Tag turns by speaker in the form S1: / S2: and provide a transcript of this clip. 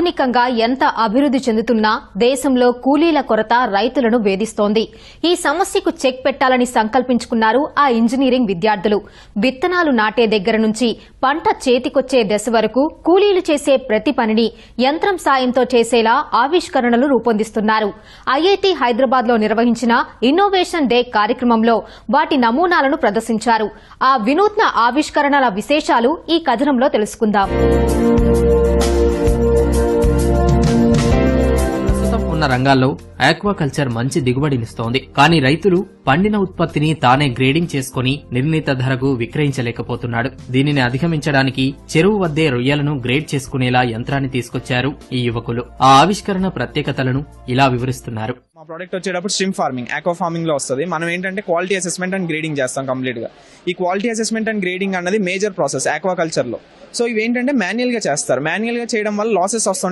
S1: ఆధునికంగా ఎంత అభివృద్ది చెందుతున్నా దేశంలో కూలీల కొరత రైతులను వేధిస్తోంది. ఈ సమస్యకు చెక్ పెట్టాలని సంకల్పించుకున్నారు ఆ ఇంజనీరింగ్ విద్యార్థులు. విత్తనాలు నాటే దగ్గర నుంచి పంట చేతికొచ్చే దశ వరకు కూలీలు చేసే ప్రతి పనిని యంత్రం సాయంతో చేసేలా ఆవిష్కరణలు రూపొందిస్తున్నారు. ఐఐటి హైదరాబాద్ లో నిర్వహించిన ఇన్నోవేషన్ డే కార్యక్రమంలో వాటి నమూనాలను ప్రదర్శించారు. ఆ వినూత్న ఆవిష్కరణల విశేషాలు ఈ కథనంలో తెలుసుకుందాం.
S2: ఉన్న రంగాల్లో ఆక్వాకల్చర్ మంచి దిగుబడినిస్తోంది. కానీ రైతులు పండిన ఉత్పత్తిని తానే గ్రేడింగ్ చేసుకుని నిర్ణీత ధరకు విక్రయించలేకపోతున్నాడు. దీనిని అధిగమించడానికి చెరువు వద్దే రొయ్యలను గ్రేడ్ చేసుకునేలా యంత్రాన్ని తీసుకొచ్చారు ఈ యువకులు. ఆ ఆవిష్కరణ ప్రత్యేకతలను ఇలా వివరిస్తున్నారు.
S3: మా ప్రోడక్ట్ వచ్చేటప్పుడు స్ట్రీమ్ ఫార్మింగ్, ఆక్వా ఫార్మింగ్ లో వస్తుంది. మనం ఏంటంటే క్వాలిటీ అసెస్మెంట్ అండ్ గ్రేడింగ్ చేస్తాం కంప్లీట్ గా. ఈ క్వాలిటీ అసెస్మెంట్ అండ్ గ్రేడింగ్ అన్నది మేజర్ ప్రాసెస్ ఆక్వాకల్చర్ లో. సో ఇవి ఏంటంటే మాన్యువల్ గా చేస్తారు. మాన్యువల్ గా చేయడం వల్ల లాసెస్ వస్తాయి.